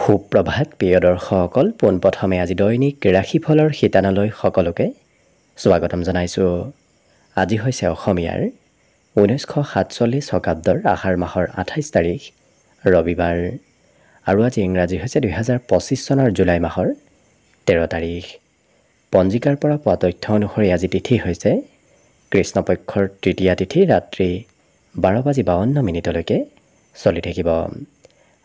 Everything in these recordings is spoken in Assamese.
সুপ্ৰভাত প্ৰিয় দৰ্শকসকল, পোনপ্ৰথমে আজি দৈনিক ৰাশিফলৰ শিতানলৈ সকলোকে স্বাগতম জনাইছোঁ। আজি হৈছে অসমীয়াৰ 1947 শকাব্দৰ আহাৰ মাহৰ 28 তাৰিখ ৰবিবাৰ আৰু আজি ইংৰাজী হৈছে 2025 চনৰ জুলাই মাহৰ 13 তাৰিখ। পঞ্জিকাৰ পৰা পোৱা তথ্য অনুসৰি আজি তিথি হৈছে কৃষ্ণপক্ষৰ তৃতীয়া তিথি, ৰাত্ৰি 12:52 চলি থাকিব।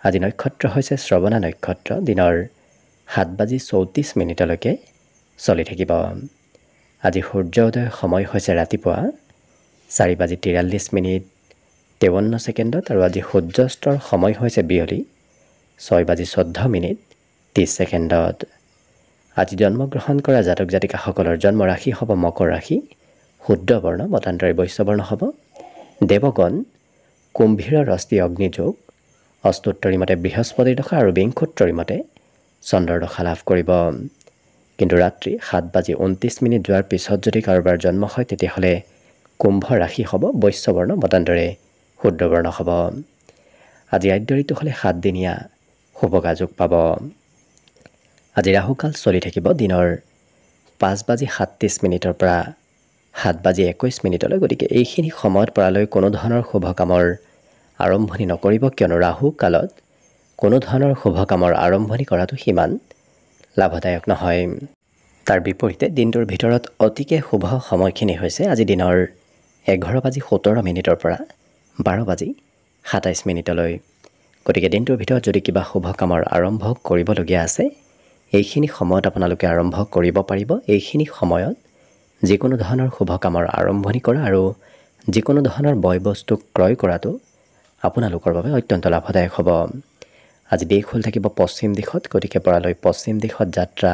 আজি নক্ষত্ৰ হৈছে শ্ৰৱণা নক্ষত্ৰ, দিনৰ 7:34 চলি থাকিব। আজি সূৰ্য উদয় সময় হৈছে ৰাতিপুৱা 4:43:53 আৰু আজি সূৰ্যাস্তৰ সময় হৈছে বিয়লি 6:14:30। আজি জন্মগ্ৰহণ কৰা জাতক জাতিকাসকলৰ জন্ম ৰাশি হ'ব মকৰ ৰাশি, শুদ্ধ বৰ্ণ মতান্তৰে বৈশ্য বৰ্ণ হ'ব, দেৱগণ কুম্ভীৰ ৰস্তি অগ্নিযোগ, অস্তোত্তৰী মতে বৃহস্পতিৰ দশা আৰু বিংশোত্তৰী মতে চন্দ্ৰৰ দশা লাভ কৰিব। কিন্তু ৰাত্ৰি 7:29 যোৱাৰ পিছত যদি কাৰোবাৰ জন্ম হয় তেতিয়াহ'লে কুম্ভ ৰাশি হ'ব বৈশ্য বৰ্ণ মতান্তৰে শুদ্ধ বৰ্ণ হ'ব। আজি আদ্য ঋতু হ'লে 7 দিনীয়া শুভকা যোগ পাব। আজি ৰাহুকাল চলি থাকিব দিনৰ 5:37 পৰা 7:21। গতিকে এইখিনি সময়ত পৰালৈ কোনো ধৰণৰ শুভ কামৰ আৰম্ভণি নকৰিব, কিয়নো ৰাহু কালত কোনো ধৰণৰ শুভ কামৰ আৰম্ভণি কৰাটো সিমান লাভদায়ক নহয়। তাৰ বিপৰীতে দিনটোৰ ভিতৰত অতিকে শুভ সময়খিনি হৈছে আজি দিনৰ 11:17 পৰা 12:27। গতিকে দিনটোৰ ভিতৰত যদি কিবা শুভ কামৰ আৰম্ভ কৰিবলগীয়া আছে এইখিনি সময়ত আপোনালোকে আৰম্ভ কৰিব পাৰিব। এইখিনি সময়ত যিকোনো ধৰণৰ শুভ কামৰ আৰম্ভণি কৰা আৰু যিকোনো ধৰণৰ বয় বস্তু ক্ৰয় কৰাটো আপোনালোকৰ বাবে অত্যন্ত লাভদায়ক হ'ব। আজি দেশ হ'ল থাকিব পশ্চিম দিশত, গতিকে পৰালৈ পশ্চিম দিশত যাত্ৰা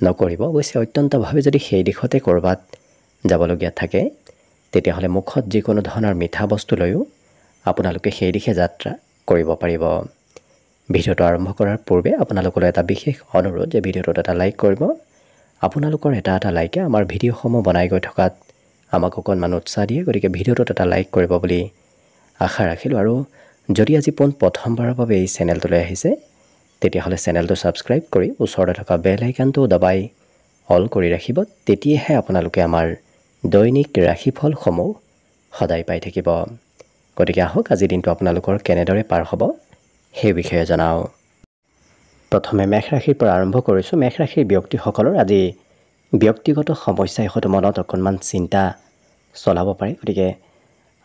নকৰিব। অৱশ্যে অত্যন্তভাৱে যদি সেই দিশতে ক'ৰবাত যাবলগীয়া থাকে তেতিয়াহ'লে মুখত যিকোনো ধৰণৰ মিঠা বস্তু লৈও আপোনালোকে সেই দিশে যাত্ৰা কৰিব পাৰিব। ভিডিঅ'টো আৰম্ভ কৰাৰ পূৰ্বে আপোনালোকলৈ এটা বিশেষ অনুৰোধ যে ভিডিঅ'টোত এটা লাইক কৰিব। আপোনালোকৰ এটা লাইকে আমাৰ ভিডিঅ'সমূহ বনাই গৈ থকাত আমাক অকণমান উৎসাহ দিয়ে, গতিকে ভিডিঅ'টোত এটা লাইক কৰিব বুলি আশা ৰাখিলোঁ। আৰু যদি আজি প্ৰথমবাৰৰ বাবে এই চেনেলটোলৈ আহিছে তেতিয়াহ'লে চেনেলটো ছাবস্ক্ৰাইব কৰি ওচৰতে থকা বেল আইকনটো দবাই অল কৰি ৰাখিব, তেতিয়াহে আপোনালোকে আমাৰ দৈনিক ৰাশিফলসমূহ সদায় পাই থাকিব। গতিকে আহক আজিৰ দিনটো আপোনালোকৰ কেনেদৰে পাৰ হ'ব সেই বিষয়ে জনাওঁ। প্ৰথমে মেষ ৰাশিৰ পৰা আৰম্ভ কৰিছোঁ। মেষ ৰাশিৰ ব্যক্তিসকলৰ আজি ব্যক্তিগত সমস্যাই হয়তো মনত অকণমান চিন্তা চলাব পাৰে, গতিকে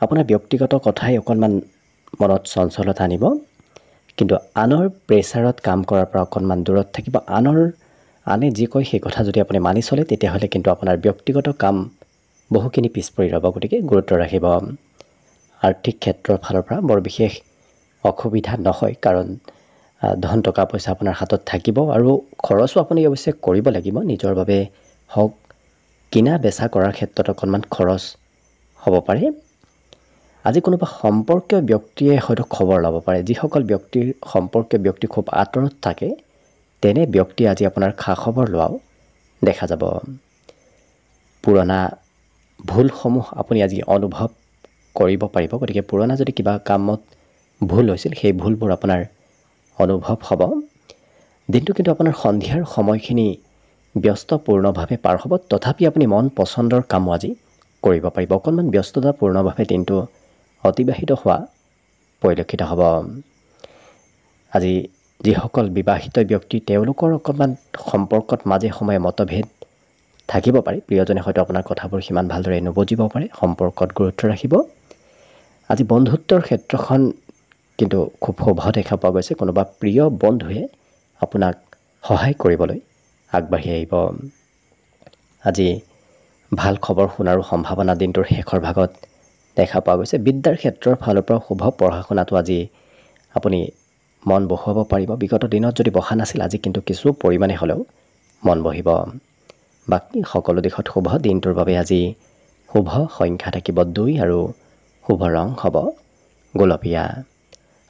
আপোনাৰ ব্যক্তিগত কথাই অকণমান মনত চঞ্চলতা আনিব। কিন্তু আনৰ প্ৰেছাৰত কাম কৰাৰ পৰা অকণমান দূৰত থাকিব। আনে যি কয় সেই কথা যদি আপুনি মানি চলে তেতিয়াহ'লে কিন্তু আপোনাৰ ব্যক্তিগত কাম বহুখিনি পিছ পৰি ৰ'ব, গতিকে গুৰুত্ব ৰাখিব। আৰ্থিক ক্ষেত্ৰৰ ফালৰ পৰা বৰ বিশেষ অসুবিধা নহয়, কাৰণ ধন টকা পইচা আপোনাৰ হাতত থাকিব আৰু খৰচো আপুনি অৱশ্যে কৰিব লাগিব। নিজৰ বাবে হওক, কিনা বেচা কৰাৰ ক্ষেত্ৰত অকণমান খৰচ হ'ব পাৰে। আজি কোনোবা সম্পৰ্কীয় ব্যক্তিয়ে হয়তো খবৰ ল'ব পাৰে। যিসকল সম্পৰ্কীয় ব্যক্তি খুব আঁতৰত থাকে তেনে ব্যক্তিয়ে আজি আপোনাৰ খা খবৰ লোৱাও দেখা যাব। পুৰণা ভুলসমূহ আপুনি আজি অনুভৱ কৰিব পাৰিব, গতিকে পুৰণা যদি কিবা কামত ভুল হৈছিল সেই ভুলবোৰ আপোনাৰ অনুভৱ হ'ব। দিনটো কিন্তু আপোনাৰ সন্ধিয়াৰ সময়খিনি ব্যস্তপূৰ্ণভাৱে পাৰ হ'ব, তথাপি আপুনি মন পচন্দৰ কামো আজি কৰিব পাৰিব। অকণমান ব্যস্ততাপূৰ্ণভাৱে দিনটো অতিবাহিত হোৱা পৰিলক্ষিত হ'ব। আজি যিসকল বিবাহিত ব্যক্তি তেওঁলোকৰ অকণমান সম্পৰ্কত মাজে সময়ে মতভেদ থাকিব পাৰে। প্ৰিয়জনে হয়তো আপোনাৰ কথাবোৰ সিমান ভালদৰে নুবুজিব পাৰে। সম্পৰ্কত গুৰুত্ব ৰাখিব। আজি বন্ধুত্বৰ ক্ষেত্ৰখন কিন্তু খুব শুভ দেখা পোৱা গৈছে। কোনোবা প্ৰিয় বন্ধুৱে আপোনাক সহায় কৰিবলৈ আগবাঢ়ি আহিব। আজি ভাল খবৰ শুনাৰো সম্ভাৱনা দিনটোৰ শেষৰ ভাগত দেখা পোৱা গৈছে। বিদ্যাৰ ক্ষেত্ৰৰ ফালৰ পৰা শুভ। পঢ়া শুনাটো আজি আপুনি মন বহুৱাব পাৰিব। বিগত দিনত যদি বহা নাছিল আজি কিন্তু কিছু পৰিমাণে হ'লেও মন বহিব। বাকী সকলো দিশত শুভ। দিনটোৰ বাবে আজি শুভ সংখ্যা থাকিব 2 আৰু শুভ ৰং হ'ব গোলপীয়া।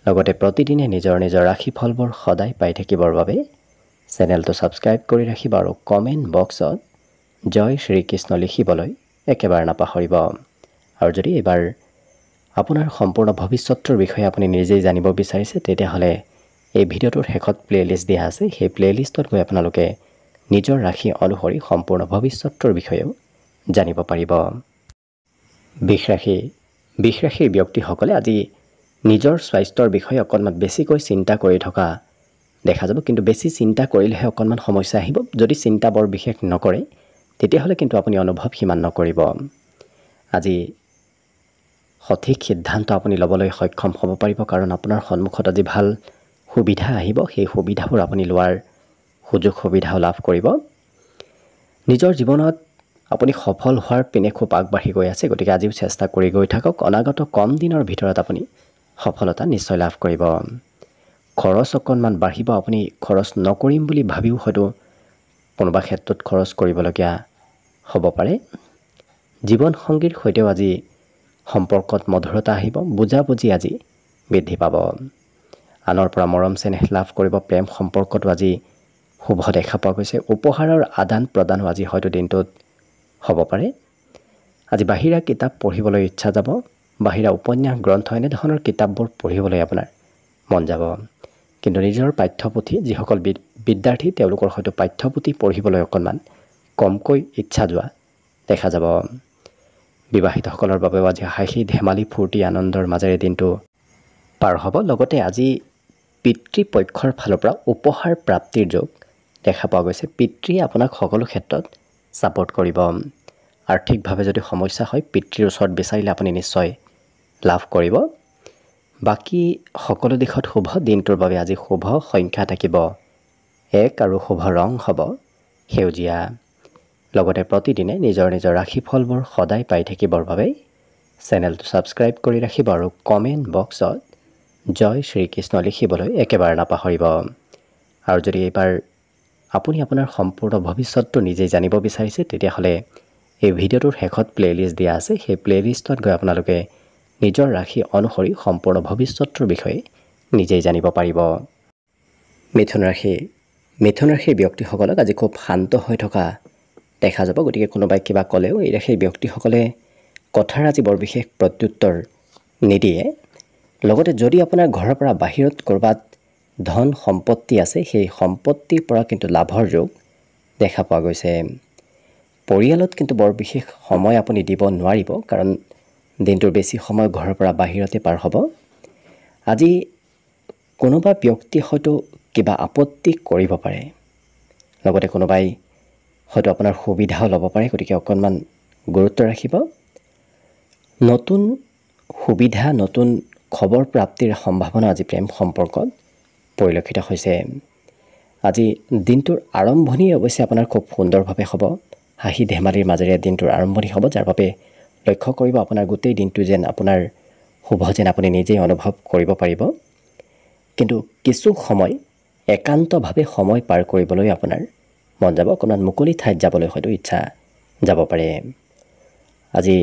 লগতে প্ৰতিদিনে নিজৰ ৰাশিফলবোৰ সদায় পাই থাকিবৰ বাবে চেনেলটো ছাবস্ক্ৰাইব কৰি ৰাখিব আৰু কমেণ্ট বক্সত জয় শ্ৰীকৃষ্ণ লিখিবলৈ একেবাৰে নাপাহৰিব। আৰু যদি এইবাৰ আপোনাৰ সম্পূৰ্ণ ভৱিষ্যতৰ বিষয়ে আপুনি নিজেই জানিব বিচাৰিছে তেতিয়াহ'লে এই ভিডিঅ'টোৰ শেষত প্লেলিষ্ট দিয়া আছে সেই প্লেলিষ্টত গৈ আপোনালোকে নিজৰ ৰাশি অনুসৰি সম্পূৰ্ণ ভৱিষ্যতৰ বিষয়েও জানিব পাৰিব বৃষ ৰাশিৰ ব্যক্তিসকলে আজি নিজৰ স্বাস্থ্যৰ বিষয়ে অকণমান বেছিকৈ চিন্তা কৰি থকা দেখা যাব কিন্তু বেছি চিন্তা কৰিলেহে অকণমান সমস্যা আহিব যদি চিন্তা বৰ বিশেষ নকৰে তেতিয়াহ'লে কিন্তু আপুনি অনুভৱ সিমান নকৰিব আজি সঠিক সিদ্ধান্ত আপুনি ল'বলৈ সক্ষম হ'ব পাৰিব কাৰণ আপোনাৰ সন্মুখত আজি ভাল সুবিধা আহিব সেই সুবিধাবোৰ আপুনি লোৱাৰ সুযোগ সুবিধাও লাভ কৰিব নিজৰ জীৱনত আপুনি সফল হোৱাৰ পিনে খুব আগবাঢ়ি গৈ আছে গতিকে আজিও চেষ্টা কৰি গৈ থাকক অনাগত কম দিনৰ ভিতৰত আপুনি সফলতা নিশ্চয় লাভ কৰিব খৰচ অকণমান বাঢ়িব আপুনি খৰচ নকৰিম বুলি ভাবিও হয়তো কোনোবা ক্ষেত্ৰত খৰচ কৰিবলগীয়া হ'ব পাৰে জীৱন সংগীৰ সৈতেও আজি সম্পৰ্কত মধুৰতা আহিব বুজাবুজি আজি বৃদ্ধি পাব আনৰ পৰা মৰম চেনেহ লাভ কৰিব প্ৰেম সম্পৰ্কটো আজি শুভ দেখা পোৱা গৈছে উপহাৰৰ আদান প্ৰদানো আজি হয়তো দিনটোত হ'ব পাৰে আজি বাহিৰা কিতাপ পঢ়িবলৈ ইচ্ছা যাব বাহিৰা উপন্যাস গ্ৰন্থ এনেধৰণৰ কিতাপবোৰ পঢ়িবলৈ আপোনাৰ মন যাব কিন্তু নিজৰ পাঠ্যপুথি যিসকল বিদ্যাৰ্থী তেওঁলোকৰ হয়তো পাঠ্যপুথি পঢ়িবলৈ অকণমান কমকৈ ইচ্ছা যোৱা দেখা যাব বিবাহিতসকলৰ বাবেও আজি হাঁহি ধেমালি ফূৰ্তি আনন্দৰ মাজেৰে দিনটো পাৰ হ'ব লগতে আজি পিতৃপক্ষৰ ফালৰ পৰা উপহাৰ প্ৰাপ্তিৰ যোগ দেখা পোৱা গৈছে পিতৃয়ে আপোনাক সকলো ক্ষেত্ৰত ছাপোৰ্ট কৰিব আৰ্থিকভাৱে যদি সমস্যা হয় পিতৃৰ ওচৰত বিচাৰিলে আপুনি নিশ্চয় লাভ কৰিব বাকী সকলো দিশত শুভ দিনটোৰ বাবে আজি শুভ সংখ্যা থাকিব 1 আৰু শুভ ৰং হ'ব সেউজীয়া লগতে প্ৰতিদিনে নিজৰ নিজৰ ৰাশিফলবোৰ সদায় পাই থাকিবৰ বাবে চেনেলটো ছাবস্ক্ৰাইব কৰি ৰাখিব আৰু কমেণ্ট বক্সত জয় শ্ৰীকৃষ্ণ লিখিবলৈ একেবাৰে নাপাহৰিব আৰু যদি এইবাৰ আপুনি আপোনাৰ সম্পূৰ্ণ ভৱিষ্যতটো নিজেই জানিব বিচাৰিছে তেতিয়াহ'লে এই ভিডিঅ'টোৰ শেষত প্লেলিষ্ট দিয়া আছে সেই প্লেলিষ্টত গৈ আপোনালোকে নিজৰ ৰাশি অনুসৰি সম্পূৰ্ণ ভৱিষ্যতৰ বিষয়ে নিজেই জানিব পাৰিব মিথুন ৰাশিৰ ব্যক্তিসকলক আজি খুব শান্ত হৈ থকা দেখা যাব গতিকে কোনোবাই কিবা ক'লেও এই ৰাশিৰ ব্যক্তিসকলে কথাৰ আজি বৰ বিশেষ প্ৰত্যুত্তৰ নিদিয়ে লগতে যদি আপোনাৰ ঘৰৰ পৰা বাহিৰত ক'ৰবাত ধন সম্পত্তি আছে সেই সম্পত্তিৰ পৰা কিন্তু লাভৰ যোগ দেখা পোৱা গৈছে পৰিয়ালত কিন্তু বৰ বিশেষ সময় আপুনি দিব নোৱাৰিব কাৰণ দিনটোৰ বেছি সময় ঘৰৰ পৰা বাহিৰতে পাৰ হ'ব আজি কোনোবা ব্যক্তি হয়তো কিবা আপত্তি কৰিব পাৰে লগতে কোনোবাই হয়তো আপোনাৰ সুবিধাও ল'ব পাৰে গতিকে অকণমান গুৰুত্ব ৰাখিব নতুন সুবিধা নতুন খবৰ প্ৰাপ্তিৰ সম্ভাৱনা আজি প্ৰেম সম্পৰ্কত পৰিলক্ষিত হৈছে আজি দিনটোৰ আৰম্ভণি অৱশ্যে আপোনাৰ খুব সুন্দৰভাৱে হ'ব হাঁহি ধেমালিৰ মাজেৰে দিনটোৰ আৰম্ভণি হ'ব যাৰ বাবে লক্ষ্য কৰিব আপোনাৰ গোটেই দিনটো যেন আপোনাৰ শুভ যেন আপুনি নিজেই অনুভৱ কৰিব পাৰিব কিন্তু কিছু সময় একান্তভাৱে সময় পাৰ কৰিবলৈ আপোনাৰ মন যাব অকণমান মুকলি ঠাইত যাবলৈ হয়তো ইচ্ছা যাব পাৰে আজি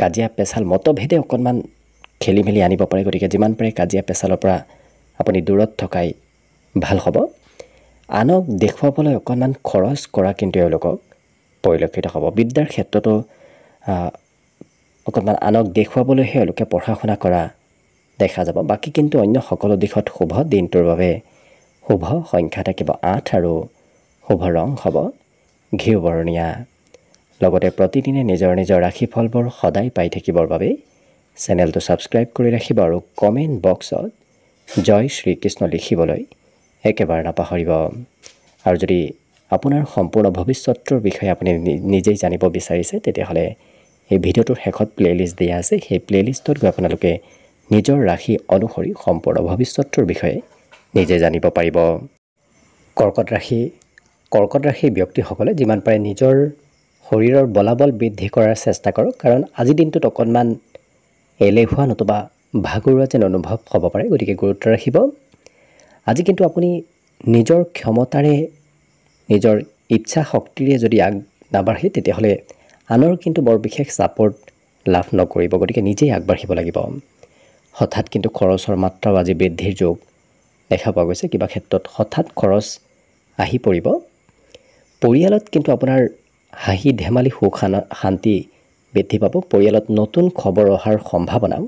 কাজিয়া পেচাল মতভেদে অকণমান খেলি মেলি আনিব পাৰে গতিকে যিমান পাৰে কাজিয়া পেচালৰ পৰা আপুনি দূৰত থকাই ভাল হ'ব আনক দেখুৱাবলৈ অকণমান খৰচ কৰা কিন্তু এওঁলোকক পৰিলক্ষিত হ'ব বিদ্যাৰ ক্ষেত্ৰতো অকণমান আনক দেখুৱাবলৈহে এওঁলোকে পঢ়া শুনা কৰা দেখা যাব বাকী কিন্তু অন্য সকলো দিশত শুভ দিনটোৰ বাবে শুভ সংখ্যা থাকিব 8 আৰু শুভ ৰং হ'ব ঘিউ বৰণীয়া লগতে প্ৰতিদিনে নিজৰ নিজৰ ৰাশিফলবোৰ সদায় পাই থাকিবৰ বাবে চেনেলটো ছাবস্ক্ৰাইব কৰি ৰাখিব আৰু কমেণ্ট বক্সত জয় শ্ৰীকৃষ্ণ লিখিবলৈ একেবাৰে নাপাহৰিব আৰু যদি আপোনাৰ সম্পূৰ্ণ ভৱিষ্যতৰ বিষয়ে আপুনি নিজেই জানিব বিচাৰিছে তেতিয়াহ'লে এই ভিডিঅ'টোৰ শেষত প্লেলিষ্ট দিয়া আছে সেই প্লেলিষ্টত গৈ আপোনালোকে নিজৰ ৰাশি অনুসৰি সম্পূৰ্ণ ভৱিষ্যতৰ বিষয়ে নিজে জানিব পাৰিব কৰ্কট ৰাশিৰ ব্যক্তিসকলে যিমান পাৰে নিজৰ শৰীৰৰ বলাবল বৃদ্ধি কৰাৰ চেষ্টা কৰক কাৰণ আজিৰ দিনটোত অকণমান এলেহুৱা নতুবা ভাগৰুৱা যেন অনুভৱ হ'ব পাৰে গতিকে গুৰুত্ব ৰাখিব আজি কিন্তু আপুনি নিজৰ ক্ষমতাৰে নিজৰ ইচ্ছা শক্তিৰে যদি আগ নাবাঢ়ে তেতিয়াহ'লে আনৰ কিন্তু বৰ বিশেষ ছাপোৰ্ট লাভ নকৰিব গতিকে নিজেই আগবাঢ়িব লাগিব হঠাৎ কিন্তু খৰচৰ মাত্ৰাও আজি বৃদ্ধিৰ যোগ দেখা পোৱা গৈছে কিবা ক্ষেত্ৰত হঠাৎ খৰচ আহি পৰিব পৰিয়ালত কিন্তু আপোনাৰ হাঁহি ধেমালি সুখ শান্তি বৃদ্ধি পাব পৰিয়ালত নতুন খবৰ অহাৰ সম্ভাৱনাও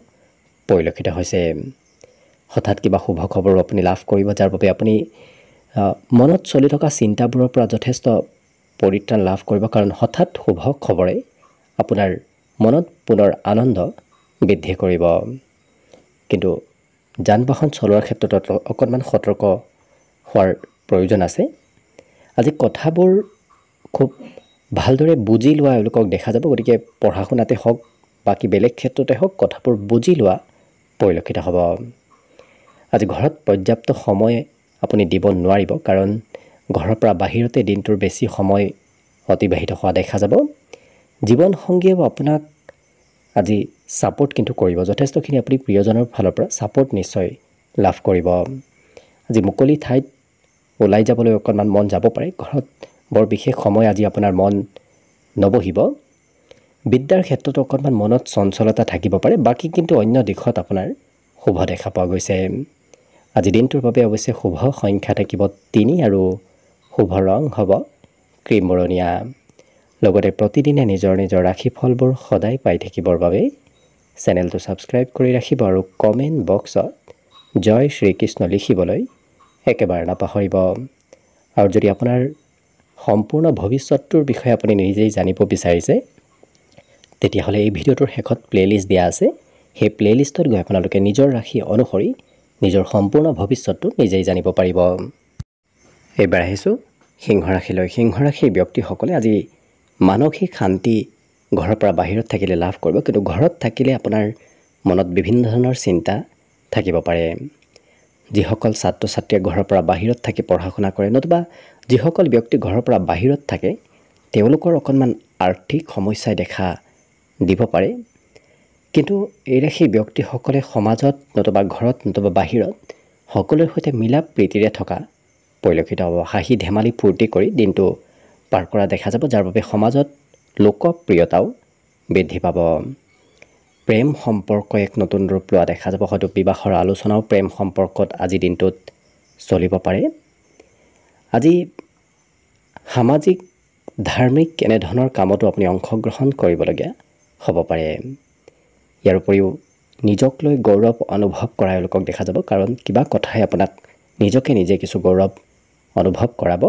পৰিলক্ষিত হৈছে হঠাৎ কিবা শুভ খবৰ আপুনি লাভ কৰিব, যাৰ বাবে আপুনি মনত চলি থকা চিন্তাবোৰৰ পৰা যথেষ্ট পৰিত্ৰাণ লাভ কৰিব, কাৰণ হঠাৎ শুভ খবৰে আপোনাৰ মনত পুনৰ আনন্দ বৃদ্ধি কৰিব। কিন্তু যান বাহন চলোৱাৰ ক্ষেত্ৰত অকণমান সতৰ্ক হোৱাৰ প্ৰয়োজন আছে। আজি কথাবোৰ খুব ভালদৰে বুজি লোৱা এওঁলোকক দেখা যাব, গতিকে পঢ়া শুনাতে হওক বাকী বেলেগ ক্ষেত্ৰতে হওক কথাবোৰ বুজি লোৱা পৰিলক্ষিত হ'ব। আজি ঘৰত পৰ্যাপ্ত সময় আপুনি দিব নোৱাৰিব, কাৰণ ঘৰৰ পৰা বাহিৰতে দিনটোৰ বেছি সময় অতিবাহিত হোৱা দেখা যাব। জীৱনসংগীয়েও আপোনাক আজি ছাপোৰ্ট কিন্তু কৰিব, যথেষ্টখিনি আপুনি প্ৰিয়জনৰ ফালৰ পৰা ছাপোৰ্ট নিশ্চয় লাভ কৰিব। আজি মুকলি ঠাইত ওলাই যাবলৈ অকণমান মন যাব পাৰে, ঘৰত বৰ বিশেষ সময় আজি আপোনাৰ মন নবহিব। বিদ্যাৰ ক্ষেত্ৰতো অকণমান মনত চঞ্চলতা থাকিব পাৰে, বাকী কিন্তু অন্য দিশত আপোনাৰ শুভ দেখা পোৱা গৈছে। আজি দিনটোৰ বাবে অৱশ্যে শুভ সংখ্যা থাকিব 3 আৰু শুভ ৰং হ'ব ক্ৰীম বৰণীয়া। লগতে প্ৰতিদিনে নিজৰ নিজৰ ৰাশিফলবোৰ সদায় পাই থাকিবৰ বাবে চেনেলটো ছাবস্ক্ৰাইব কৰি ৰাখিব আৰু কমেণ্ট বক্সত জয় শ্ৰীকৃষ্ণ লিখিবলৈ একেবাৰে নাপাহৰিব। আৰু যদি আপোনাৰ সম্পূৰ্ণ ভৱিষ্যতটোৰ বিষয়ে আপুনি নিজেই জানিব বিচাৰিছে, তেতিয়াহ'লে এই ভিডিঅ'টোৰ শেষত প্লে'লিষ্ট দিয়া আছে। সেই প্লে'লিষ্টত গৈ আপোনালোকে নিজৰ ৰাশি অনুসৰি নিজৰ সম্পূৰ্ণ ভৱিষ্যতটো নিজেই জানিব পাৰিব। এইবাৰ আহিছোঁ সিংহ ৰাশিলৈ। সিংহ ৰাশিৰ ব্যক্তিসকলে আজি মানসিক শান্তি ঘৰৰ পৰা বাহিৰত থাকিলে লাভ কৰিব, কিন্তু ঘৰত থাকিলে আপোনাৰ মনত বিভিন্ন ধৰণৰ চিন্তা থাকিব পাৰে। যিসকল ছাত্ৰ ছাত্ৰীয়ে ঘৰৰ পৰা বাহিৰত থাকি পঢ়া শুনা কৰে, নতুবা যিসকল ব্যক্তি ঘৰৰ পৰা বাহিৰত থাকে, তেওঁলোকৰ অকণমান আৰ্থিক সমস্যাই দেখা দিব পাৰে। কিন্তু এই ৰাশিৰ ব্যক্তিসকলে সমাজত নতুবা ঘৰত নতুবা বাহিৰত সকলোৰে সৈতে মিলা প্ৰীতিৰে থকা পৰিলক্ষিত হ'ব। হাঁহি ধেমালি ফূৰ্তি কৰি দিনটো পাৰ কৰা দেখা যাব, যাৰ বাবে সমাজত লোকপ্ৰিয়তাও বৃদ্ধি পাব। প্ৰেম সম্পৰ্ক এক নতুন ৰূপ লোৱা দেখা যাব, হয়তো বিবাহৰ আলোচনাও প্ৰেম সম্পৰ্কত আজিৰ দিনটোত চলিব পাৰে। আজি সামাজিক ধাৰ্মিক এনেধৰণৰ কামতো আপুনি অংশগ্ৰহণ কৰিবলগীয়া হ'ব পাৰে। ইয়াৰ উপৰিও নিজক লৈ গৌৰৱ অনুভৱ কৰা এওঁলোকক দেখা যাব, কাৰণ কিবা কথাই আপোনাক নিজকে নিজে কিছু গৌৰৱ অনুভৱ কৰাব।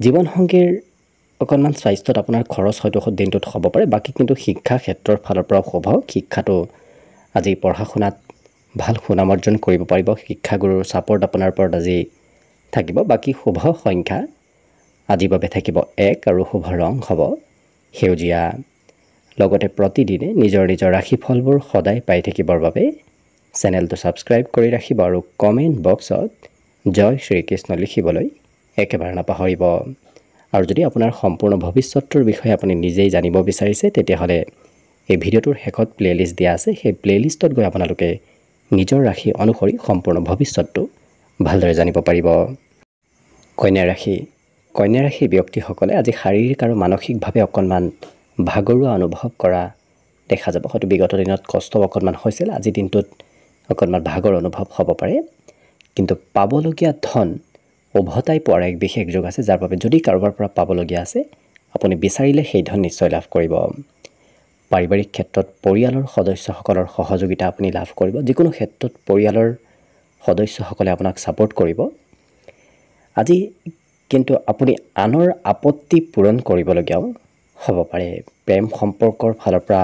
জীৱনসংগীৰ অকণমান স্বাস্থ্যত আপোনাৰ খৰচ হয়তো দিনটোত হ'ব পাৰে, বাকী কিন্তু শিক্ষা ক্ষেত্ৰৰ ফালৰ পৰাও শুভ। শিক্ষাটো আজি পঢ়া শুনাত ভাল সুনাম অৰ্জন কৰিব পাৰিব, শিক্ষাগুৰুৰ ছাপোৰ্ট আপোনাৰ ওপৰত আজি থাকিব। বাকী শুভ সংখ্যা আজিৰ বাবে থাকিব 1 আৰু শুভ ৰং হ'ব সেউজীয়া। লগতে প্ৰতিদিনে নিজৰ নিজৰ ৰাশিফলবোৰ সদায় পাই থাকিবৰ বাবে চেনেলটো ছাবস্ক্ৰাইব কৰি ৰাখিব আৰু কমেণ্ট বক্সত জয় শ্ৰীকৃষ্ণ লিখিবলৈ একেবাৰে নাপাহৰিব। আৰু যদি আপোনাৰ সম্পূৰ্ণ ভৱিষ্যতটোৰ বিষয়ে আপুনি নিজেই জানিব বিচাৰিছে, তেতিয়াহ'লে এই ভিডিঅ'টোৰ শেষত প্লে'লিষ্ট দিয়া আছে। সেই প্লে'লিষ্টত গৈ আপোনালোকে নিজৰ ৰাশি অনুসৰি সম্পূৰ্ণ ভৱিষ্যতটো ভালদৰে জানিব পাৰিব। কন্যা ৰাশি। কন্যা ৰাশিৰ ব্যক্তিসকলে আজি শাৰীৰিক আৰু মানসিকভাৱে অকণমান ভাগৰুৱা অনুভৱ কৰা দেখা যাব, হয়তো বিগত দিনত কষ্ট অকণমান হৈছিল, আজিৰ দিনটোত অকণমান ভাগৰ অনুভৱ হ'ব পাৰে। কিন্তু পাবলগীয়া ধন উভতাই পোৱাৰ এক বিশেষ যোগ আছে, যাৰ বাবে যদি কাৰোবাৰ পৰা পাবলগীয়া আছে আপুনি বিচাৰিলে সেই ধন নিশ্চয় লাভ কৰিব। পাৰিবাৰিক ক্ষেত্ৰত পৰিয়ালৰ সদস্যসকলৰ সহযোগিতা আপুনি লাভ কৰিব, যিকোনো ক্ষেত্ৰত পৰিয়ালৰ সদস্যসকলে আপোনাক ছাপোৰ্ট কৰিব। আজি কিন্তু আপুনি আনৰ আপত্তি পূৰণ কৰিবলগীয়াও হ'ব পাৰে। প্ৰেম সম্পৰ্কৰ ফালৰ পৰা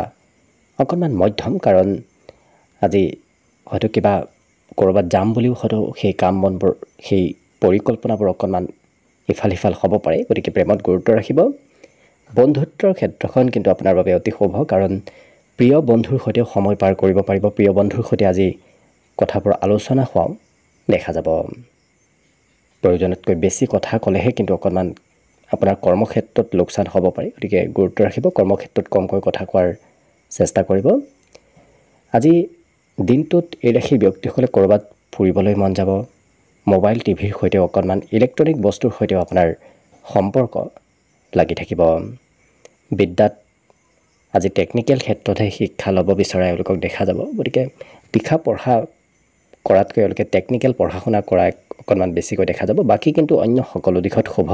অকণমান মধ্যম, কাৰণ আজি হয়তো কিবা ক'ৰবাত যাম বুলিও হয়তো সেই কাম বনবোৰ সেই পৰিকল্পনাবোৰ অকণমান ইফাল সিফাল হ'ব পাৰে, গতিকে প্ৰেমত গুৰুত্ব ৰাখিব। বন্ধুত্বৰ ক্ষেত্ৰখন কিন্তু আপোনাৰ বাবে অতি শুভ, কাৰণ প্ৰিয় বন্ধুৰ সৈতেও সময় পাৰ কৰিব পাৰিব। প্ৰিয় বন্ধুৰ সৈতে আজি কথাবোৰ আলোচনা হোৱাও দেখা যাব। প্ৰয়োজনতকৈ বেছি কথা ক'লেহে কিন্তু অকণমান আপোনাৰ কৰ্মক্ষেত্ৰত লোকচান হ'ব পাৰে, গতিকে গুৰুত্ব ৰাখিব। কৰ্মক্ষেত্ৰত কমকৈ কথা কোৱাৰ চেষ্টা কৰিব। আজি দিনটোত এই ৰাশিৰ ব্যক্তিসকলে ক'ৰবাত ফুৰিবলৈ মন যাব। মোবাইল টিভিৰ সৈতেও অকণমান ইলেক্ট্ৰনিক বস্তুৰ সৈতেও আপোনাৰ সম্পৰ্ক লাগি থাকিব। বিদ্যাত আজি টেকনিকেল ক্ষেত্ৰতহে শিক্ষা ল'ব বিচৰা এওঁলোকক দেখা যাব, গতিকে লিখা পঢ়া কৰাতকৈ এওঁলোকে টেকনিকেল পঢ়া শুনা কৰা অকণমান বেছিকৈ দেখা যাব। বাকী কিন্তু অন্য সকলো দিশত শুভ।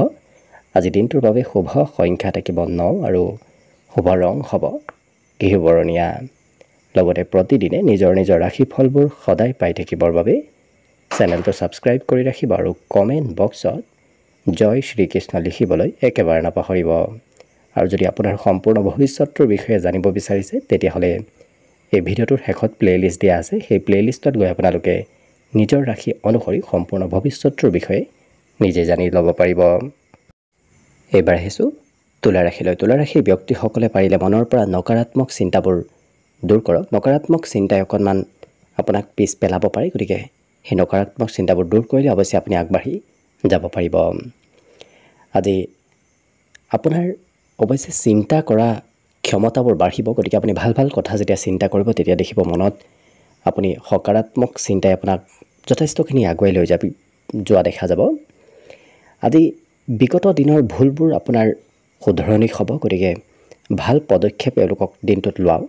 আজি দিনটোৰ বাবে শুভ সংখ্যা থাকিব 9 আৰু শুভ ৰং হ'ব ঘিউ বৰণীয়া। লগতে প্ৰতিদিনে নিজৰ নিজৰ ৰাশিফলবোৰ সদায় পাই থাকিবৰ বাবে চেনেলটো ছাবস্ক্ৰাইব কৰি ৰাখিব আৰু কমেণ্ট বক্সত জয় শ্ৰীকৃষ্ণ লিখিবলৈ একেবাৰে নাপাহৰিব। আৰু যদি আপোনাৰ সম্পূৰ্ণ ভৱিষ্যতৰ বিষয়ে জানিব বিচাৰিছে তেতিয়াহ'লে এই ভিডিঅ'টোৰ শেষত প্লে'লিষ্ট দিয়া আছে। সেই প্লে'লিষ্টত গৈ আপোনালোকে নিজৰ ৰাশি অনুসৰি সম্পূৰ্ণ ভৱিষ্যতৰ বিষয়ে নিজে জানি ল'ব পাৰিব। এইবাৰ আহিছোঁ তুলা ৰাশিলৈ। তুলা ৰাশিৰ ব্যক্তিসকলে পাৰিলে মনৰ পৰা নকাৰাত্মক চিন্তাবোৰ দূৰ কৰক। নকাৰাত্মক চিন্তাই অকণমান আপোনাক পিছ পেলাব পাৰে, গতিকে সেই নকাৰাত্মক চিন্তাবোৰ দূৰ কৰিলে অৱশ্যে আপুনি আগবাঢ়ি যাব পাৰিব। আজি আপোনাৰ অৱশ্যে চিন্তা কৰা ক্ষমতাবোৰ বাঢ়িব, গতিকে আপুনি ভাল ভাল কথা যেতিয়া চিন্তা কৰিব তেতিয়া দেখিব মনত আপুনি সকাৰাত্মক চিন্তাই আপোনাক যথেষ্টখিনি আগুৱাই লৈ যোৱা দেখা যাব। আজি বিগত দিনৰ ভুলবোৰ আপোনাৰ শুধৰণি হ'ব, গতিকে ভাল পদক্ষেপ এওঁলোকক দিনটোত লোৱাও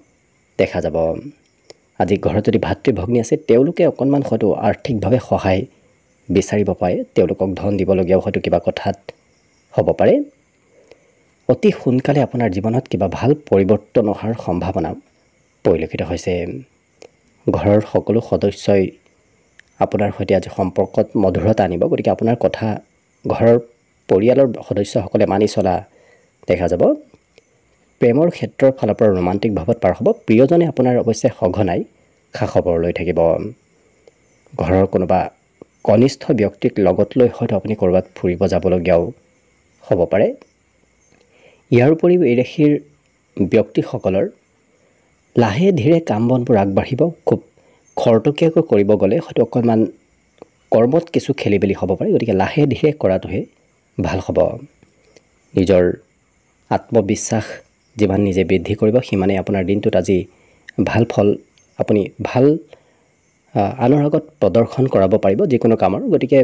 দেখা যাব। আজি ঘৰত যদি ভাতৃ ভগ্নী আছে তেওঁলোকে অকণমান হয়তো আৰ্থিকভাৱে সহায় বিচাৰিব পাৰে, তেওঁলোকক ধন দিবলগীয়াও হয়তো কিবা কথাত হ'ব পাৰে। অতি সোনকালে আপোনাৰ জীৱনত কিবা ভাল পৰিৱৰ্তন অহাৰ সম্ভাৱনা পৰিলক্ষিত হৈছে। ঘৰৰ সকলো সদস্যই আপোনাৰ সৈতে আজি সম্পৰ্কত মধুৰতা আনিব, গতিকে আপোনাৰ কথা ঘৰৰ পৰিয়ালৰ সদস্যসকলে মানি চলা দেখা যাব। প্ৰেমৰ ক্ষেত্ৰৰ ফালৰ পৰা ৰোমান্টিক ভাৱত পাৰ হ'ব। প্ৰিয়জনে আপোনাৰ অৱশ্যে সঘনাই খা খবৰ লৈ থাকিব। ঘৰৰ কোনোবা কনিষ্ঠ ব্যক্তিক লগত লৈ হয়তো আপুনি ক'ৰবাত ফুৰিব যাবলগীয়াও হ'ব পাৰে। ইয়াৰ উপৰিও এই ৰাশিৰ ব্যক্তিসকলৰ লাহে ধীৰে কাম বনবোৰ আগবাঢ়িব। খুব খৰতকীয়াকৈ কৰিব গ'লে হয়তো অকণমান কৰ্মত কিছু খেলি মেলি হ'ব পাৰে, গতিকে লাহে ধীৰে কৰাটোহে ভাল হ'ব। নিজৰ আত্মবিশ্বাস যিমান নিজে বৃদ্ধি কৰিব সিমানেই আপোনাৰ দিনটোত আজি ভাল ফল আপুনি ভাল আনৰ আগত প্ৰদৰ্শন কৰাব পাৰিব যিকোনো কামৰ। গতিকে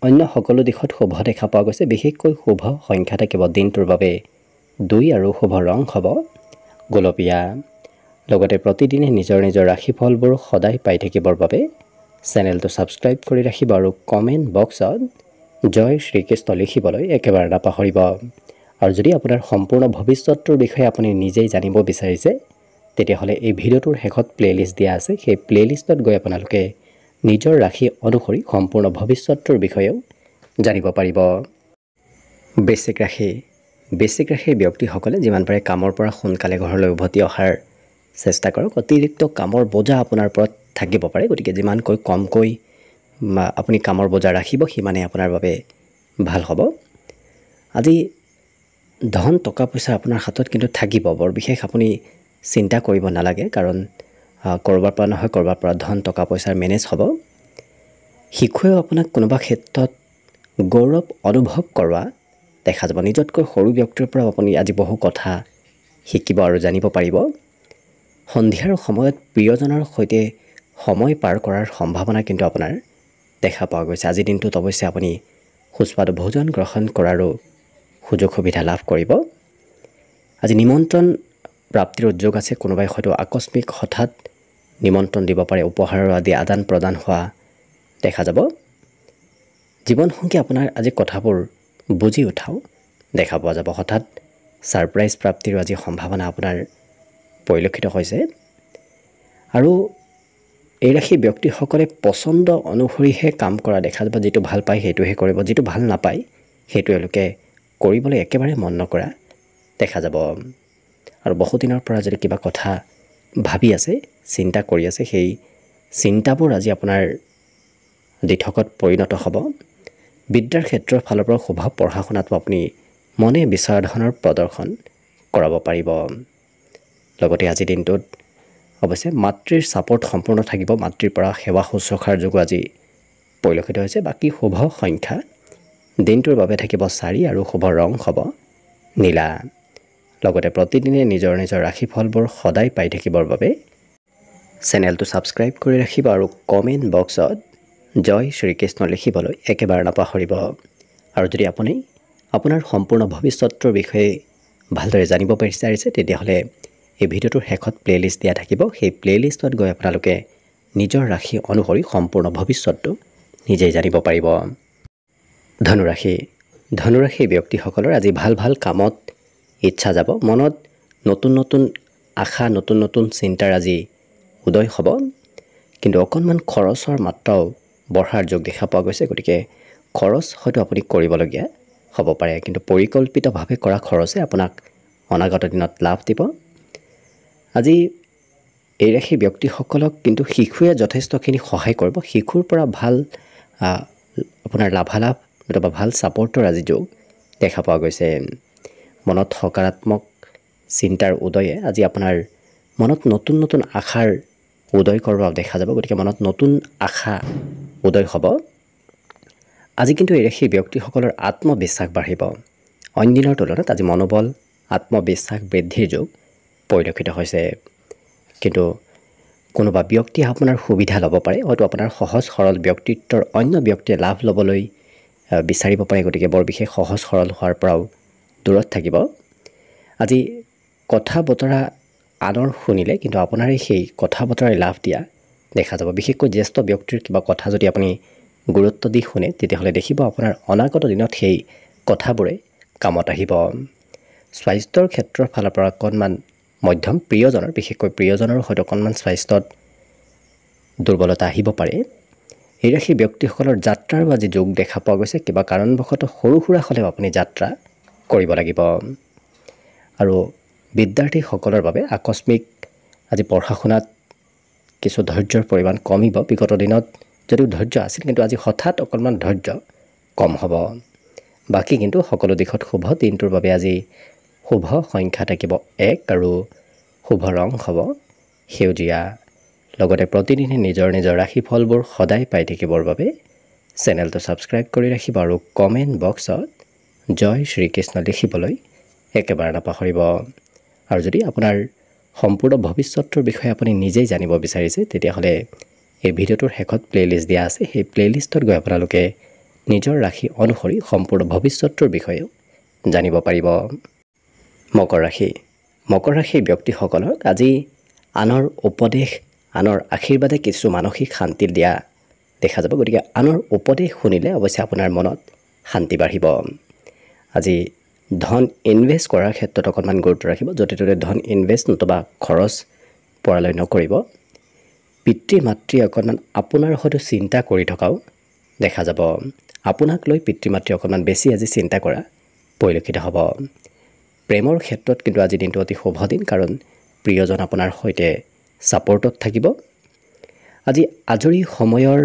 অন্য সকলো দিশত শুভ দেখা পোৱা গৈছে। বিশেষকৈ শুভ সংখ্যা থাকিব দিনটোৰ বাবে 2 আৰু শুভ ৰং হ'ব গোলপীয়া। লগতে প্ৰতিদিনে নিজৰ নিজৰ ৰাশিফলবোৰ সদায় পাই থাকিবৰ বাবে চেনেলটো ছাবস্ক্ৰাইব কৰি ৰাখিব আৰু কমেণ্ট বক্সত জয় শ্ৰীকৃষ্ণ লিখিবলৈ একেবাৰে নাপাহৰিব। আৰু যদি আপোনাৰ সম্পূৰ্ণ ভৱিষ্যতৰ বিষয়ে আপুনি নিজেই জানিব বিচাৰিছে তেতিয়াহ'লে এই ভিডিঅ'টোৰ শেষত প্লে'লিষ্ট দিয়া আছে। সেই প্লে'লিষ্টত গৈ আপোনালোকে নিজৰ ৰাশি অনুসৰি সম্পূৰ্ণ ভৱিষ্যতৰ বিষয়েও জানিব পাৰিব। বৃশ্চিক ৰাশি। বৃশ্চিক ৰাশিৰ ব্যক্তিসকলে যিমান পাৰে কামৰ পৰা সোনকালে ঘৰলৈ উভতি অহাৰ চেষ্টা কৰক। অতিৰিক্ত কামৰ বোজা আপোনাৰ ওপৰত থাকিব পাৰে, গতিকে যিমানকৈ কমকৈ আপুনি কামৰ বোজা ৰাখিব সিমানেই আপোনাৰ বাবে ভাল হ'ব। আজি ধন টকা পইচা আপোনাৰ হাতত কিন্তু থাকিব, বৰ বিশেষ আপুনি চিন্তা কৰিব নালাগে, কাৰণ ক'ৰবাৰ পৰা নহয় ক'ৰবাৰ পৰা ধন টকা পইচাৰ মেনেজ হ'ব। শিশুৱেও আপোনাক কোনোবা ক্ষেত্ৰত গৌৰৱ অনুভৱ কৰোৱা দেখা যাব। নিজতকৈ সৰু ব্যক্তিৰ পৰা আপুনি আজি বহু কথা শিকিব আৰু জানিব পাৰিব। সন্ধিয়াৰ সময়ত প্ৰিয়জনৰ সৈতে সময় পাৰ কৰাৰ সম্ভাৱনা কিন্তু আপোনাৰ দেখা পোৱা গৈছে। আজিৰ দিনটোত অৱশ্যে আপুনি সুস্বাদু ভোজন গ্ৰহণ কৰাৰো সুযোগ সুবিধা লাভ কৰিব। আজি নিমন্ত্ৰণ প্ৰাপ্তিৰ উদ্যোগ আছে। কোনোবাই হয়তো আকস্মিক হঠাৎ নিমন্ত্ৰণ দিব পাৰে। উপহাৰৰ আদি আদান প্ৰদান হোৱা দেখা যাব। জীৱনসংগী আপোনাৰ আজি কথাবোৰ বুজি উঠাও দেখা পোৱা যাব। হঠাৎ ছাৰপ্ৰাইজ প্ৰাপ্তিৰো আজি সম্ভাৱনা আপোনাৰ পৰিলক্ষিত হৈছে। আৰু এই ৰাশিৰ ব্যক্তিসকলে পচন্দ অনুসৰিহে কাম কৰা দেখা যাব। যিটো ভাল পায় সেইটোহে কৰিব, যিটো ভাল নাপায় সেইটো এওঁলোকে কৰিবলৈ একেবাৰে মন নকৰা দেখা যাব। আৰু বহুদিনৰ পৰা যদি কিবা কথা ভাবি আছে, চিন্তা কৰি আছে, সেই চিন্তাবোৰ আজি আপোনাৰ দিঠকত পৰিণত হ'ব। বিদ্যাৰ ক্ষেত্ৰৰ ফালৰ পৰা শুভ পঢ়া শুনাটো আপুনি মনে বিচৰা ধৰণৰ প্ৰদৰ্শন কৰাব পাৰিব। লগতে আজিৰ দিনটোত অৱশ্যে মাতৃৰ ছাপোৰ্ট সম্পূৰ্ণ থাকিব। মাতৃৰ পৰা সেৱা শুশ্ৰূষাৰ যোগো আজি পৰিলক্ষিত হৈছে। বাকী শুভ সংখ্যা দিনটোৰ বাবে থাকিব 4 আৰু শুভ ৰং হ'ব নীলা। লগতে প্ৰতিদিনে নিজৰ নিজৰ ৰাশিফলবোৰ সদায় পাই থাকিবৰ বাবে চেনেলটো ছাবস্ক্ৰাইব কৰি ৰাখিব আৰু কমেণ্ট বক্সত জয় শ্ৰীকৃষ্ণ লিখিবলৈ একেবাৰে নাপাহৰিব। আৰু যদি আপুনি আপোনাৰ সম্পূৰ্ণ ভৱিষ্যতৰ বিষয়ে ভালদৰে জানিব বিচাৰিছে তেতিয়াহ'লে এই ভিডিঅ'টোৰ শেষত প্লে'লিষ্ট দিয়া থাকিব। সেই প্লে'লিষ্টত গৈ আপোনালোকে নিজৰ ৰাশি অনুসৰি সম্পূৰ্ণ ভৱিষ্যতটো নিজেই জানিব পাৰিব। ধনুৰাশি। ধনুৰাশি ব্যক্তিসকলৰ আজি ভাল ভাল কামত ইচ্ছা যাব। মনত নতুন নতুন আশা, নতুন নতুন চিন্তাৰ আজি উদয় হ'ব কিন্তু অকণমান খৰচৰ মাত্ৰাও বঢ়াৰ যোগ দেখা পোৱা গৈছে গতিকে খৰচ হয়তো আপুনি কৰিবলগীয়া হ'ব পাৰে কিন্তু পৰিকল্পিতভাৱে কৰা খৰচে আপোনাক অনাগত দিনত লাভ দিব আজি এই ৰাশি ব্যক্তিসকলক কিন্তু শিশুৱে যথেষ্টখিনি সহায় কৰিব শিশুৰ পৰা ভাল আপোনাৰ লাভালাভ অথবা ভাল ছাপৰ্টৰ আজি যোগ দেখা পোৱা গৈছে মনত সকাৰাত্মক চিন্তাৰ উদয়ে আজি আপোনাৰ মনত নতুন নতুন আশাৰ উদয় কৰোৱা দেখা যাব গতিকে মনত নতুন আশা উদয় হ'ব আজি কিন্তু এই ৰাশিৰ ব্যক্তিসকলৰ আত্মবিশ্বাস বাঢ়িব অন্য দিনৰ তুলনাত আজি মনোবল আত্মবিশ্বাস বৃদ্ধিৰ যোগ পৰিলক্ষিত হৈছে কিন্তু কোনোবা ব্যক্তিয়ে আপোনাৰ সুবিধা ল'ব পাৰে হয়তো আপোনাৰ সহজ সৰল ব্যক্তিত্বৰ অন্য ব্যক্তিয়ে লাভ ল'বলৈ বিচাৰিব পাৰে গতিকে বৰ বিশেষ সহজ সৰল হোৱাৰ পৰাও দূৰত থাকিব আজি কথা বতৰা আনৰ শুনিলে কিন্তু আপোনাৰে সেই কথা বতৰাই লাভ দিয়া দেখা যাব বিশেষকৈ জ্যেষ্ঠ ব্যক্তিৰ কিবা কথা যদি আপুনি গুৰুত্ব দি শুনে তেতিয়াহ'লে দেখিব আপোনাৰ অনাগত দিনত সেই কথাবোৰে কামত আহিব স্বাস্থ্যৰ ক্ষেত্ৰৰ ফালৰ পৰা অকণমান মধ্যম প্ৰিয়জনৰ বিশেষকৈ প্ৰিয়জনৰ হয়তো অকণমান স্বাস্থ্যত দুৰ্বলতা আহিব পাৰে এই ৰাশি ব্যক্তিসকলৰ যাত্ৰাৰো আজি যোগ দেখা পোৱা গৈছে কিবা কাৰণবশতঃ সৰু সুৰা হ'লেও আপুনি যাত্ৰা কৰিব লাগিব আৰু বিদ্যাৰ্থীসকলৰ বাবে আকস্মিক আজি পঢ়া শুনাত কিছু ধৈৰ্যৰ পৰিমাণ কমিব বিগত দিনত যদিও ধৈৰ্য আছিল কিন্তু আজি হঠাৎ অকণমান ধৈৰ্য কম হ'ব বাকী কিন্তু সকলো দিশত শুভ দিনটোৰ বাবে আজি শুভ সংখ্যা থাকিব 1 আৰু শুভ ৰং হ'ব সেউজীয়া লগতে প্ৰতিদিনে নিজৰ নিজৰ ৰাশিফলবোৰ সদায় পাই থাকিবৰ বাবে চেনেলটো ছাবস্ক্ৰাইব কৰি ৰাখিব আৰু কমেণ্ট বক্সত জয় শ্ৰীকৃষ্ণ লিখিবলৈ একেবাৰে নাপাহৰিব আৰু যদি আপোনাৰ সম্পূৰ্ণ ভৱিষ্যতৰ বিষয়ে আপুনি নিজেই জানিব বিচাৰিছে তেতিয়াহ'লে এই ভিডিঅ'টোৰ শেষত প্লেলিষ্ট দিয়া আছে সেই প্লেলিষ্টত গৈ আপোনালোকে নিজৰ ৰাশি অনুসৰি সম্পূৰ্ণ ভৱিষ্যতৰ বিষয়েও জানিব পাৰিব মকৰ ৰাশিৰ ব্যক্তিসকলক আজি আনৰ উপদেশ আনৰ আশীৰ্বাদে কিছু মানসিক শান্তি দিয়া দেখা যাব গতিকে আনৰ উপদেশ শুনিলে অৱশ্যে আপোনাৰ মনত শান্তি বাঢ়িব আজি ধন ইনভেষ্ট কৰাৰ ক্ষেত্ৰত অকণমান গুৰুত্ব ৰাখিব য'তে ত'তে ধন ইনভেষ্ট নতুবা খৰচ পৰালৈ নকৰিব পিতৃ মাতৃ অকণমান আপোনাৰ হয়তো চিন্তা কৰি থকাও দেখা যাব আপোনাক লৈ পিতৃ মাতৃ অকণমান বেছি আজি চিন্তা কৰা পৰিলক্ষিত হ'ব প্ৰেমৰ ক্ষেত্ৰত কিন্তু আজি দিনটো অতি শুভ দিন কাৰণ প্ৰিয়জন আপোনাৰ সৈতে ছাপৰ্টত থাকিব আজি আজৰি সময়ৰ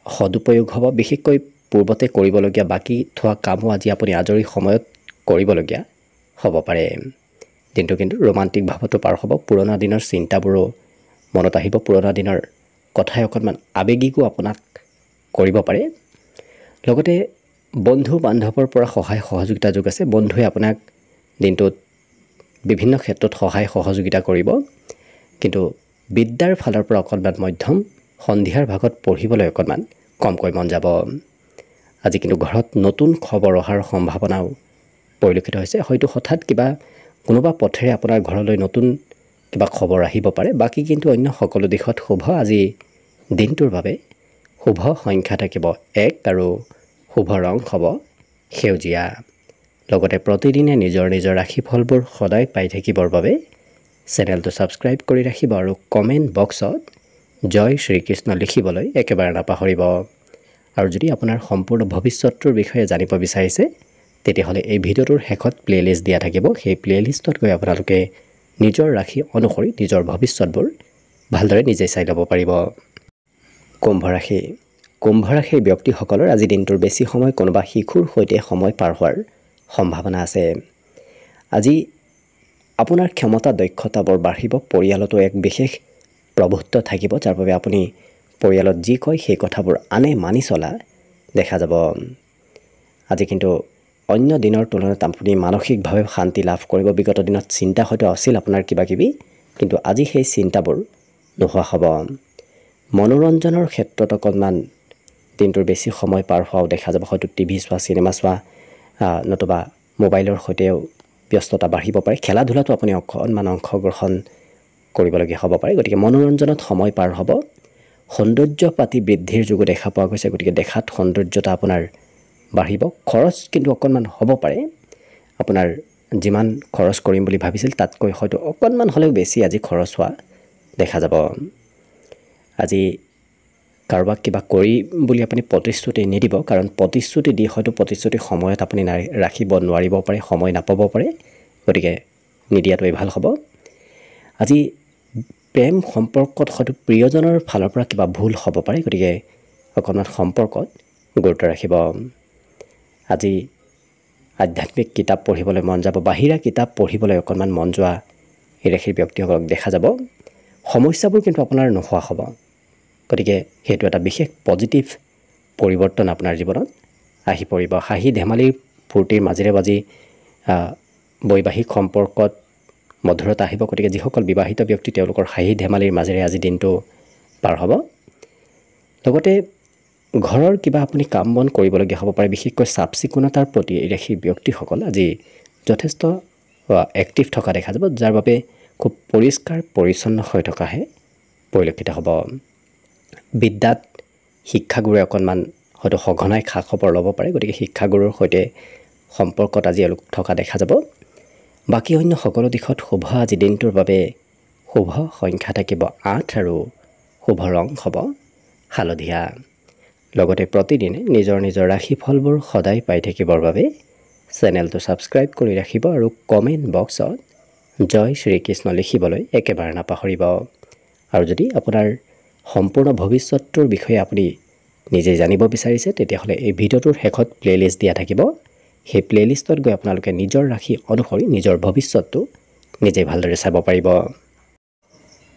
সদুপয়োগ হ'ব বিশেষকৈ পূৰ্বতে কৰিবলগীয়া বাকী থোৱা কামো আজি আপুনি আজৰি সময়ত কৰিবলগীয়া হ'ব পাৰে দিনটো কিন্তু ৰোমান্টিক ভাৱতো পাৰ হ'ব পুৰণা দিনৰ চিন্তাবোৰো মনত আহিব পুৰণা দিনৰ কথাই অকণমান আৱেগিকো আপোনাক কৰিব পাৰে লগতে বন্ধু বান্ধৱৰ পৰা সহায় সহযোগিতা যোগ আছে বন্ধুৱে আপোনাক দিনটোত বিভিন্ন ক্ষেত্ৰত সহায় সহযোগিতা কৰিব কিন্তু বিদ্যাৰ ফালৰ পৰা অকণমান মধ্যম সন্ধিয়াৰ ভাগত পঢ়িবলৈ অকণমান কমকৈ মন যাব আজি কিন্তু ঘৰত নতুন খবৰ অহাৰ সম্ভাৱনাও পৰিলক্ষিত হৈছে হয়তো হঠাৎ কিবা কোনোবা পথেৰে আপোনাৰ ঘৰলৈ নতুন কিবা খবৰ আহিব পাৰে বাকী কিন্তু অন্য সকলো দিশত শুভ আজি দিনটোৰ বাবে শুভ সংখ্যা থাকিব 1 আৰু শুভ ৰং হ'ব সেউজীয়া লগতে প্ৰতিদিনে নিজৰ নিজৰ ৰাশিফলবোৰ সদায় পাই থাকিবৰ বাবে চেনেলটো ছাবস্ক্ৰাইব কৰি ৰাখিব আৰু কমেণ্ট বক্সত জয় শ্ৰীকৃষ্ণ লিখিবলৈ একেবাৰে নাপাহৰিব আৰু যদি আপোনাৰ সম্পূৰ্ণ ভৱিষ্যতৰ বিষয়ে জানিব বিচাৰিছে তেতিয়াহ'লে এই ভিডিঅ'টোৰ শেষত প্লেলিষ্ট দিয়া থাকিব সেই প্লেলিষ্টত গৈ আপোনালোকে নিজৰ ৰাশি অনুসৰি নিজৰ ভৱিষ্যতবোৰ ভালদৰে নিজে চাই ল'ব পাৰিব কুম্ভ ৰাশিৰ ব্যক্তিসকলৰ আজি দিনটোৰ বেছি সময় কোনোবা শিশুৰ সৈতে সময় পাৰ হোৱাৰ সম্ভাৱনা আছে আজি আপোনাৰ ক্ষমতা দক্ষতা বৰ বাঢ়িব পৰিয়ালতো এক বিশেষ প্ৰভুত্ব থাকিব যাৰ বাবে আপুনি পৰিয়ালত যি কয় সেই কথাবোৰ আনে মানি চলা দেখা যাব আজি কিন্তু অন্য দিনৰ তুলনাত আপুনি মানসিকভাৱে শান্তি লাভ কৰিব বিগত দিনত চিন্তা হয়তো আছিল আপোনাৰ কিবা কিবি কিন্তু আজি সেই চিন্তাবোৰ নোহোৱা হ'ব মনোৰঞ্জনৰ ক্ষেত্ৰত অকণমান দিনটোৰ বেছি সময় পাৰ হোৱাও দেখা যাব হয়তো টিভি চোৱা চিনেমা চোৱা নতুবা মোবাইলৰ সৈতেও ব্যস্ততা বাঢ়িব পাৰে খেলা ধূলাতো আপুনি অকণমান অংশগ্ৰহণ কৰিবলগীয়া হ'ব পাৰে গতিকে মনোৰঞ্জনত সময় পাৰ হ'ব সৌন্দৰ্য পাতি বৃদ্ধিৰ যোগো দেখা পোৱা গৈছে গতিকে দেখাত সৌন্দৰ্যতা আপোনাৰ বাঢ়িব খৰচ কিন্তু অকণমান হ'ব পাৰে আপোনাৰ যিমান খৰচ কৰিম বুলি ভাবিছিল তাতকৈ হয়তো অকণমান হ'লেও বেছি আজি খৰচ হোৱা দেখা যাব আজি কাৰোবাক কিবা কৰিম বুলি আপুনি প্ৰতিশ্ৰুতি নিদিব, কাৰণ প্ৰতিশ্ৰুতি দি হয়তো প্ৰতিশ্ৰুতি সময়ত আপুনি ৰাখিব নোৱাৰিব পাৰে, সময় নাপাব পাৰে, গতিকে নিদিয়াটোৱেই ভাল হ'ব। আজি প্ৰেম সম্পৰ্কত হয়তো প্ৰিয়জনৰ ফালৰ পৰা কিবা ভুল হ'ব পাৰে, গতিকে অকণমান সম্পৰ্কত গুৰুত্ব ৰাখিব। আজি আধ্যাত্মিক কিতাপ পঢ়িবলৈ মন যাব, বাহিৰা কিতাপ পঢ়িবলৈ অকণমান মন যোৱা এই ৰাশিৰ ব্যক্তিসকলক দেখা যাব। সমস্যাবোৰ কিন্তু আপোনাৰ নোহোৱা হ'ব, গতিকে সেইটো এটা বিশেষ পজিটিভ পৰিৱৰ্তন আপোনাৰ জীৱনত আহি পৰিব। হাঁহি ধেমালিৰ ফূৰ্তিৰ মাজেৰে বাজি বৈবাহিক সম্পৰ্কত মধুৰতা আহিব, গতিকে যিসকল বিবাহিত ব্যক্তি তেওঁলোকৰ হাঁহি ধেমালিৰ মাজেৰে আজি দিনটো পাৰ হ'ব। লগতে ঘৰৰ কিবা আপুনি কাম বন কৰিবলগীয়া হ'ব পাৰে, বিশেষকৈ চাফ চিকুণতাৰ প্ৰতি এই ৰাশিৰ ব্যক্তিসকল আজি যথেষ্ট এক্টিভ থকা দেখা যাব, যাৰ বাবে খুব পৰিষ্কাৰ পৰিচ্ছন্ন হৈ থকাহে পৰিলক্ষিত হ'ব। বিদ্যাত শিক্ষাগুৰুৱে অকণমান হয়তো সঘনাই খা খবৰ ল'ব পাৰে, গতিকে শিক্ষাগুৰুৰ সৈতে সম্পৰ্কত আজি এওঁলোক থকা দেখা যাব। বাকী অন্য সকলো দিশত শুভ আজি দিনটোৰ বাবে শুভ সংখ্যা থাকিব 8 আৰু শুভ ৰং হ'ব হালধীয়া। লগতে প্ৰতিদিনে নিজৰ নিজৰ ৰাশিফলবোৰ সদায় পাই থাকিবৰ বাবে চেনেলটো ছাবস্ক্ৰাইব কৰি ৰাখিব আৰু কমেণ্ট বক্সত জয় শ্ৰীকৃষ্ণ লিখিবলৈ একেবাৰে নাপাহৰিব। আৰু যদি আপোনাৰ সম্পূৰ্ণ ভৱিষ্যতটোৰ বিষয়ে আপুনি নিজে জানিব বিচাৰিছে, তেতিয়াহ'লে এই ভিডিঅ'টোৰ শেষত প্লেলিষ্ট দিয়া থাকিব। সেই প্লেলিষ্টত গৈ আপোনালোকে নিজৰ ৰাশি অনুসৰি নিজৰ ভৱিষ্যতটো নিজে ভালদৰে চাব পাৰিব।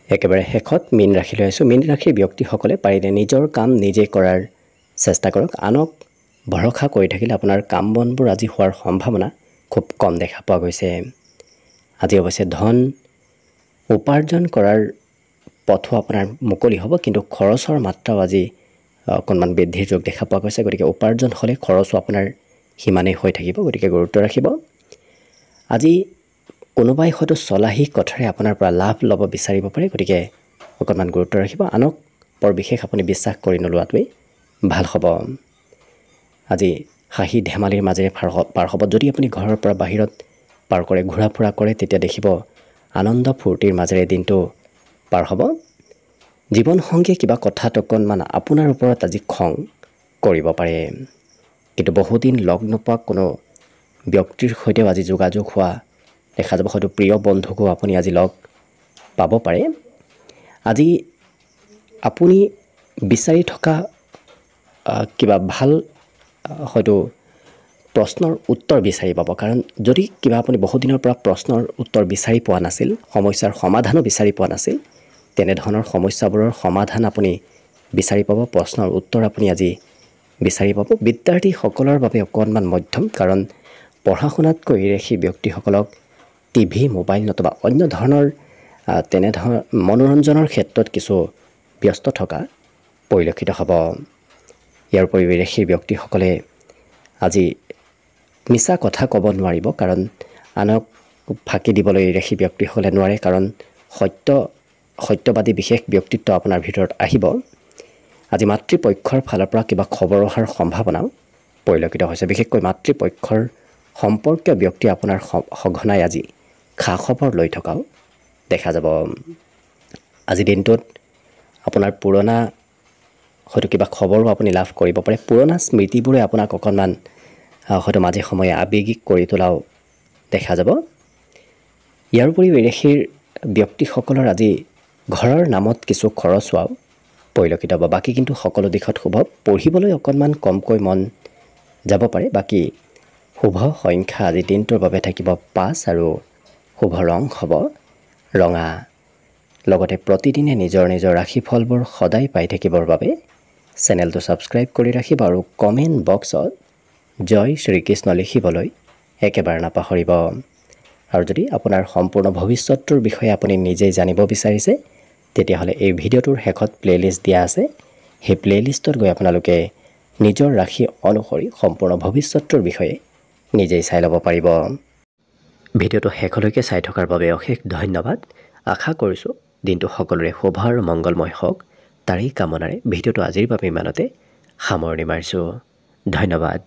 একেবাৰে শেষত মীন ৰাশিলৈ আছোঁ। মীন ৰাশিৰ ব্যক্তিসকলে পাৰিলে নিজৰ কাম নিজে কৰাৰ চেষ্টা কৰক। আনক ভৰসা কৰি থাকিলে আপোনাৰ কাম বনবোৰ আজি হোৱাৰ সম্ভাৱনা খুব কম দেখা পোৱা গৈছে। আজি অৱশ্যে ধন উপাৰ্জন কৰাৰ পথো আপোনাৰ মুকলি হ'ব, কিন্তু খৰচৰ মাত্ৰাও আজি অকণমান বৃদ্ধিৰ যোগ দেখা পোৱা গৈছে, গতিকে উপাৰ্জন হ'লে খৰচো আপোনাৰ সিমানেই হৈ থাকিব, গতিকে গুৰুত্ব ৰাখিব। আজি কোনোবাই হয়তো চলাহী কথাৰে আপোনাৰ পৰা লাভ ল'ব বিচাৰিব পাৰে, গতিকে অকণমান গুৰুত্ব ৰাখিব। আনক বৰ বিশেষ আপুনি বিশ্বাস কৰি নোলোৱাটোৱেই ভাল হ'ব। আজি হাঁহি ধেমালিৰ মাজেৰে পাৰ হ'ব। যদি আপুনি ঘৰৰ পৰা বাহিৰত পাৰ কৰে, ঘূৰা ফুৰা কৰে, তেতিয়া দেখিব আনন্দ ফূৰ্তিৰ মাজেৰে দিনটো পাৰ হ'ব। জীৱনসংগীয়ে কিবা কথাত অকণমান আপোনাৰ ওপৰত আজি খং কৰিব পাৰে, কিন্তু বহুদিন লগ নোপোৱা কোনো ব্যক্তিৰ সৈতেও আজি যোগাযোগ হোৱা দেখা যাব। হয়তো প্ৰিয় বন্ধুকো আপুনি আজি লগ পাব পাৰে। আজি আপুনি বিচাৰি থকা কিবা ভাল হয়তো প্ৰশ্নৰ উত্তৰ বিচাৰি পাব, কাৰণ যদি কিবা আপুনি বহুদিনৰ পৰা প্ৰশ্নৰ উত্তৰ বিচাৰি পোৱা নাছিল, সমস্যাৰ সমাধানো বিচাৰি পোৱা নাছিল, তেনেধৰণৰ সমস্যাবোৰৰ সমাধান আপুনি বিচাৰি পাব, প্ৰশ্নৰ উত্তৰ আপুনি আজি বিচাৰি পাব। বিদ্যাৰ্থীসকলৰ বাবে অকণমান মধ্যম, কাৰণ পঢ়া শুনাতকৈ সেই ব্যক্তিসকলক টিভি মোবাইল নতুবা অন্য ধৰণৰ তেনেধৰণৰ মনোৰঞ্জনৰ ক্ষেত্ৰত কিছু ব্যস্ত থকা পৰিলক্ষিত হ'ব। ইয়াৰ উপৰিও সেই ব্যক্তিসকলে আজি মিছা কথা ক'ব নোৱাৰিব, কাৰণ আনক ফাঁকি দিবলৈ সেই ব্যক্তিসকলে নোৱাৰে, কাৰণ সত্যবাদী বিশেষ ব্যক্তিত্ব আপোনাৰ ভিতৰত আহিব। আজি মাতৃপক্ষৰ ফালৰ পৰা কিবা খবৰ অহাৰ সম্ভাৱনাও পৰিলক্ষিত হৈছে, বিশেষকৈ মাতৃপক্ষৰ সম্পৰ্কীয় ব্যক্তি আপোনাৰ সঘনাই আজি খা খবৰ লৈ থকাও দেখা যাব। আজিৰ দিনটোত আপোনাৰ পুৰণা হয়তো কিবা খবৰো আপুনি লাভ কৰিব পাৰে। পুৰণা স্মৃতিবোৰে আপোনাক অকণমান হয়তো মাজে সময়ে আৱেগিক কৰি তোলাও দেখা যাব। ইয়াৰ উপৰিও এই ৰাশিৰ ব্যক্তিসকলৰ আজি ঘৰৰ নামত কিছু খৰচ হোৱাও পৰিলক্ষিত হ'ব। বাকী কিন্তু সকলো দিশত শুভ। পঢ়িবলৈ অকণমান কমকৈ মন যাব পাৰে। বাকী শুভ সংখ্যা আজি দিনটোৰ বাবে থাকিব 5 আৰু শুভ ৰং হ'ব ৰঙা। লগতে প্ৰতিদিনে নিজৰ নিজৰ ৰাশিফলবোৰ সদায় পাই থাকিবৰ বাবে চেনেলটো ছাবস্ক্ৰাইব কৰি ৰাখিব আৰু কমেণ্ট বক্সত জয় শ্ৰীকৃষ্ণ লিখিবলৈ একেবাৰে নাপাহৰিব। আৰু যদি আপোনাৰ সম্পূৰ্ণ ভৱিষ্যতটোৰ বিষয়ে আপুনি নিজেই জানিব বিচাৰিছে, তেতিয়াহ'লে এই ভিডিঅ'টোৰ শেষত প্লেলিষ্ট দিয়া আছে। সেই প্লেলিষ্টত গৈ আপোনালোকে নিজৰ ৰাশি অনুসৰি সম্পূৰ্ণ ভৱিষ্যতটোৰ বিষয়ে নিজেই চাই ল'ব পাৰিব। ভিডিঅ'টো শেষলৈকে চাই থকাৰ বাবে অশেষ ধন্যবাদ। আশা কৰিছোঁ দিনটো সকলোৰে শুভ আৰু মংগলময় হওক, তাৰেই কামনাৰে ভিডিঅ'টো আজিৰ বাবে ইমানতে সামৰণি মাৰিছোঁ। ধন্যবাদ।